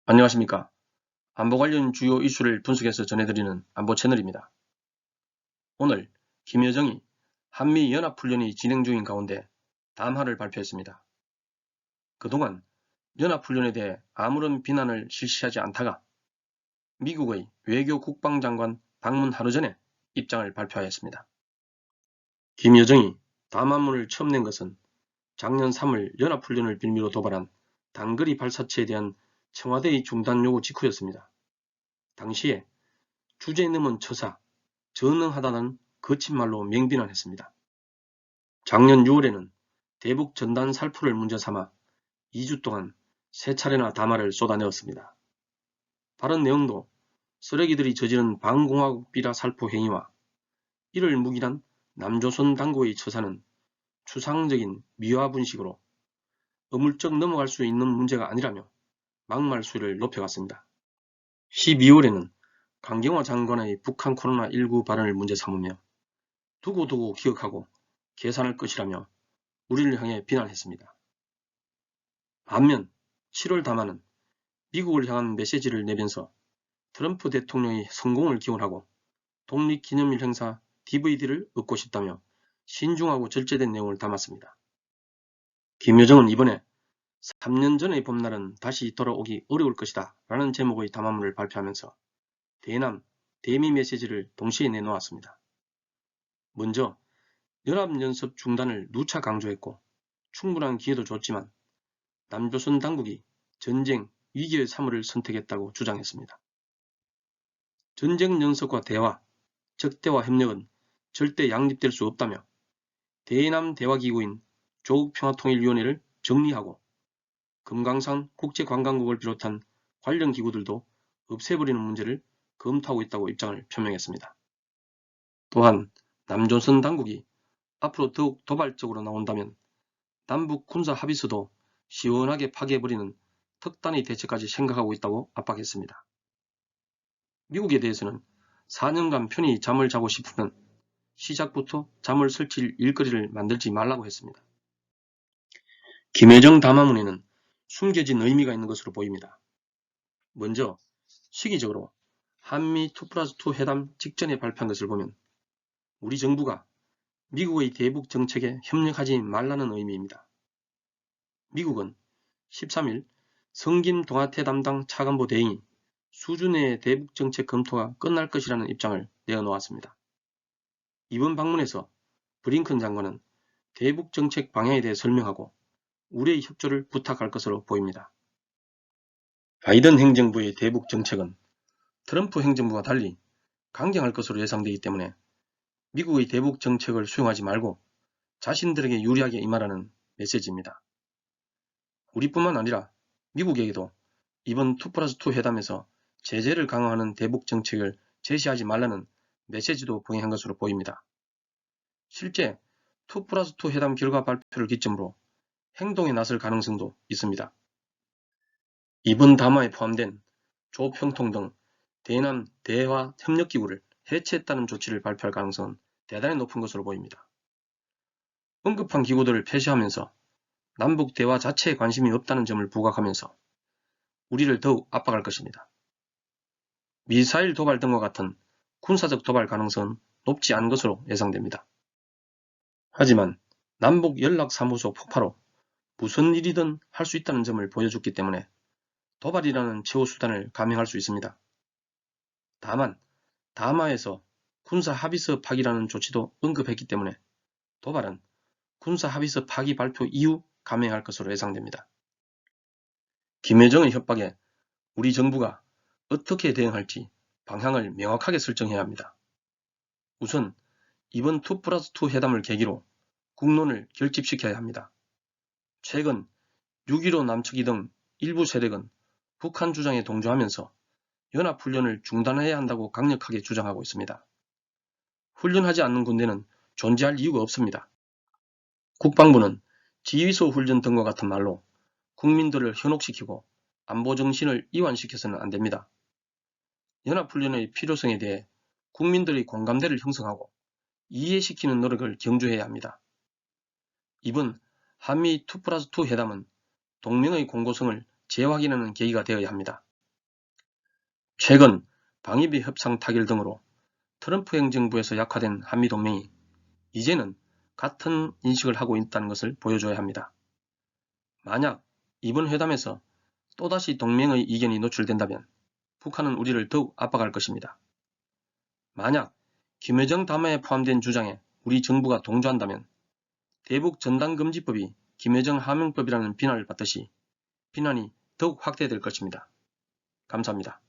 안녕하십니까. 안보 관련 주요 이슈를 분석해서 전해드리는 안보 채널입니다. 오늘 김여정이 한미연합훈련이 진행 중인 가운데 담화를 발표했습니다. 그동안 연합훈련에 대해 아무런 비난을 실시하지 않다가 미국의 외교 국방장관 방문 하루 전에 입장을 발표하였습니다. 김여정이 담화문을 처음 낸 것은 작년 3월 연합훈련을 빌미로 도발한 단거리 발사체에 대한 청와대의 중단 요구 직후였습니다. 당시에 주제에 넘은 처사, 전능하다는 거친 말로 명비난했습니다. 작년 6월에는 대북 전단 살포를 문제 삼아 2주 동안 3차례나 담화를 쏟아내었습니다. 발언 내용도 쓰레기들이 저지른 반공화국 비라 살포 행위와 이를 묵인한 남조선 당국의 처사는 추상적인 미화분식으로 어물쩍 넘어갈 수 있는 문제가 아니라며 막말 수위를 높여갔습니다. 12월에는 강경화 장관의 북한 코로나19 발언을 문제 삼으며 두고두고 기억하고 계산할 것이라며 우리를 향해 비난했습니다. 반면 7월 담화는 미국을 향한 메시지를 내면서 트럼프 대통령의 성공을 기원하고 독립기념일 행사 DVD를 얻고 싶다며 신중하고 절제된 내용을 담았습니다. 김여정은 이번에 3년 전의 봄날은 다시 돌아오기 어려울 것이다 라는 제목의 담화문을 발표하면서 대남, 대미 메시지를 동시에 내놓았습니다. 먼저 연합연습 중단을 누차 강조했고 충분한 기회도 줬지만 남조선 당국이 전쟁, 위기의 사물을 선택했다고 주장했습니다. 전쟁 연습과 대화, 적대와 협력은 절대 양립될 수 없다며 대남 대화기구인 조국평화통일위원회를 정리하고 금강산 국제관광국을 비롯한 관련 기구들도 없애버리는 문제를 검토하고 있다고 입장을 표명했습니다. 또한 남조선 당국이 앞으로 더욱 도발적으로 나온다면 남북 군사 합의서도 시원하게 파괴해버리는 특단의 대책까지 생각하고 있다고 압박했습니다. 미국에 대해서는 4년간 편히 잠을 자고 싶으면 시작부터 잠을 설칠 일거리를 만들지 말라고 했습니다. 김여정 담화문에는 숨겨진 의미가 있는 것으로 보입니다. 먼저 시기적으로 한미 2+2 회담 직전에 발표한 것을 보면 우리 정부가 미국의 대북 정책에 협력하지 말라는 의미입니다. 미국은 13일 성김 동아태 담당 차관보 대행이 수준의 대북 정책 검토가 끝날 것이라는 입장을 내어놓았습니다. 이번 방문에서 브링컨 장관은 대북 정책 방향에 대해 설명하고 우리의 협조를 부탁할 것으로 보입니다. 바이든 행정부의 대북 정책은 트럼프 행정부와 달리 강경할 것으로 예상되기 때문에 미국의 대북 정책을 수용하지 말고 자신들에게 유리하게 임하라는 메시지입니다. 우리뿐만 아니라 미국에게도 이번 2+2 회담에서 제재를 강화하는 대북 정책을 제시하지 말라는 메시지도 봉행한 것으로 보입니다. 실제 2+2 회담 결과 발표를 기점으로 행동에 나설 가능성도 있습니다. 이번 담화에 포함된 조평통 등 대남 대화 협력기구를 해체했다는 조치를 발표할 가능성은 대단히 높은 것으로 보입니다. 언급한 기구들을 폐쇄하면서 남북 대화 자체에 관심이 없다는 점을 부각하면서 우리를 더욱 압박할 것입니다. 미사일 도발 등과 같은 군사적 도발 가능성은 높지 않은 것으로 예상됩니다. 하지만 남북 연락사무소 폭파로 무슨 일이든 할 수 있다는 점을 보여줬기 때문에 도발이라는 최후 수단을 감행할 수 있습니다. 다만 담화에서 군사합의서 파기라는 조치도 언급했기 때문에 도발은 군사합의서 파기 발표 이후 감행할 것으로 예상됩니다. 김여정의 협박에 우리 정부가 어떻게 대응할지 방향을 명확하게 설정해야 합니다. 우선 이번 2+2 회담을 계기로 국론을 결집시켜야 합니다. 최근 6.15 남측이 등 일부 세력은 북한 주장에 동조하면서 연합훈련을 중단해야 한다고 강력하게 주장하고 있습니다. 훈련하지 않는 군대는 존재할 이유가 없습니다. 국방부는 지휘소 훈련 등과 같은 말로 국민들을 현혹시키고 안보정신을 이완시켜서는 안됩니다. 연합훈련의 필요성에 대해 국민들의 공감대를 형성하고 이해시키는 노력을 경주해야 합니다. 이번 한미 2+2 회담은 동맹의 공고성을 재확인하는 계기가 되어야 합니다. 최근 방위비 협상 타결 등으로 트럼프 행정부에서 약화된 한미동맹이 이제는 같은 인식을 하고 있다는 것을 보여줘야 합니다. 만약 이번 회담에서 또다시 동맹의 이견이 노출된다면 북한은 우리를 더욱 압박할 것입니다. 만약 김여정 담화에 포함된 주장에 우리 정부가 동조한다면 대북 전단금지법이 김여정 하명법이라는 비난을 받듯이 비난이 더욱 확대될 것입니다. 감사합니다.